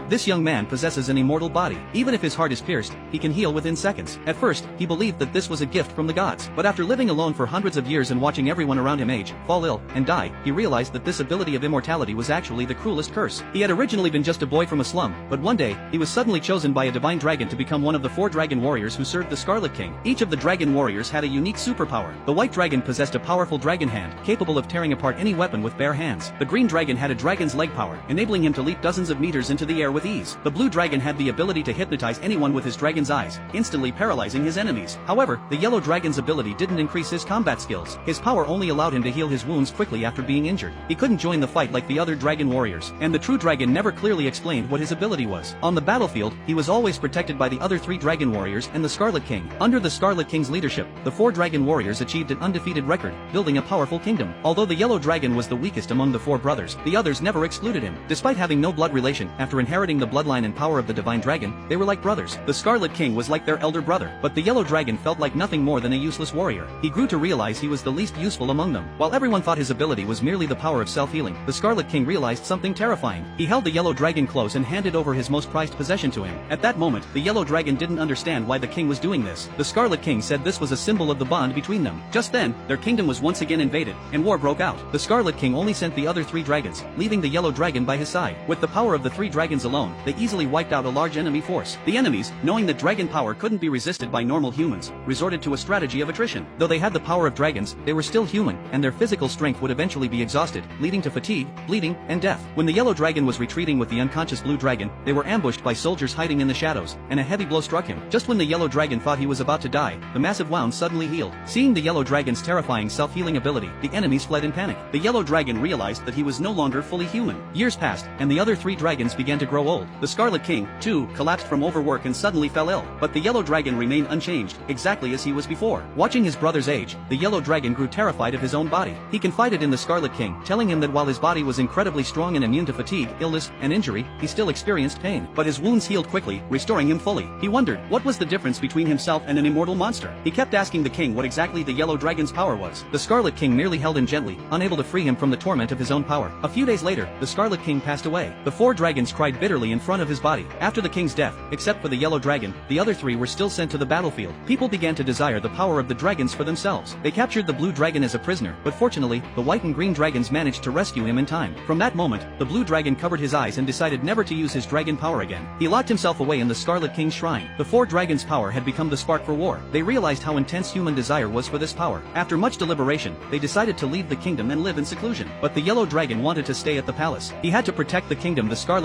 This young man possesses an immortal body. Even if his heart is pierced, he can heal within seconds. At first, he believed that this was a gift from the gods. But after living alone for hundreds of years and watching everyone around him age, fall ill, and die, he realized that this ability of immortality was actually the cruelest curse. He had originally been just a boy from a slum, but one day, he was suddenly chosen by a divine dragon to become one of the 4 dragon warriors who served the Scarlet King. Each of the dragon warriors had a unique superpower. The white dragon possessed a powerful dragon hand, capable of tearing apart any weapon with bare hands. The green dragon had a dragon's leg power, enabling him to leap dozens of meters into the air with ease. The blue dragon had the ability to hypnotize anyone with his dragon's eyes, instantly paralyzing his enemies. However, the yellow dragon's ability didn't increase his combat skills. His power only allowed him to heal his wounds quickly after being injured. He couldn't join the fight like the other dragon warriors, and the true dragon never clearly explained what his ability was. On the battlefield, he was always protected by the other 3 dragon warriors and the Scarlet King. Under the Scarlet King's leadership, the 4 dragon warriors achieved an undefeated record, building a powerful kingdom. Although the yellow dragon was the weakest among the 4 brothers, the others never excluded him. Despite having no blood relation, after inheriting the bloodline and power of the divine dragon, they were like brothers. The Scarlet King was like their elder brother, but the yellow dragon felt like nothing more than a useless warrior. He grew to realize he was the least useful among them. While everyone thought his ability was merely the power of self-healing, the Scarlet King realized something terrifying. He held the yellow dragon close and handed over his most prized possession to him. At that moment, the yellow dragon didn't understand why the king was doing this. The Scarlet King said this was a symbol of the bond between them. Just then, their kingdom was once again invaded, and war broke out. The Scarlet King only sent the other 3 dragons, leaving the yellow dragon by his side. With the power of the 3 dragons alone, they easily wiped out a large enemy force. The enemies, knowing that dragon power couldn't be resisted by normal humans, resorted to a strategy of attrition. Though they had the power of dragons, they were still human, and their physical strength would eventually be exhausted, leading to fatigue, bleeding, and death. When the yellow dragon was retreating with the unconscious blue dragon, they were ambushed by soldiers hiding in the shadows, and a heavy blow struck him. Just when the yellow dragon thought he was about to die, the massive wound suddenly healed. Seeing the yellow dragon's terrifying self-healing ability, the enemies fled in panic. The yellow dragon realized that he was no longer fully human. Years passed, and the other 3 dragons began to grow old. The Scarlet King, too, collapsed from overwork and suddenly fell ill. But the yellow dragon remained unchanged, exactly as he was before. Watching his brother's age, the yellow dragon grew terrified of his own body. He confided in the Scarlet King, telling him that while his body was incredibly strong and immune to fatigue, illness, and injury, he still experienced pain. But his wounds healed quickly, restoring him fully. He wondered, what was the difference between himself and an immortal monster? He kept asking the king what exactly the yellow dragon's power was. The Scarlet King merely held him gently, unable to free him from the torment of his own power. A few days later, the Scarlet King passed away. The 4 dragons cried bitterly in front of his body. After the king's death, except for the yellow dragon, the other 3 were still sent to the battlefield. People began to desire the power of the dragons for themselves. They captured the blue dragon as a prisoner, but fortunately, the white and green dragons managed to rescue him in time. From that moment, the blue dragon covered his eyes and decided never to use his dragon power again. He locked himself away in the Scarlet King's shrine. The 4 dragons' power had become the spark for war. They realized how intense human desire was for this power. After much deliberation, they decided to leave the kingdom and live in seclusion. But the yellow dragon wanted to stay at the palace. He had to protect the kingdom. The Scarlet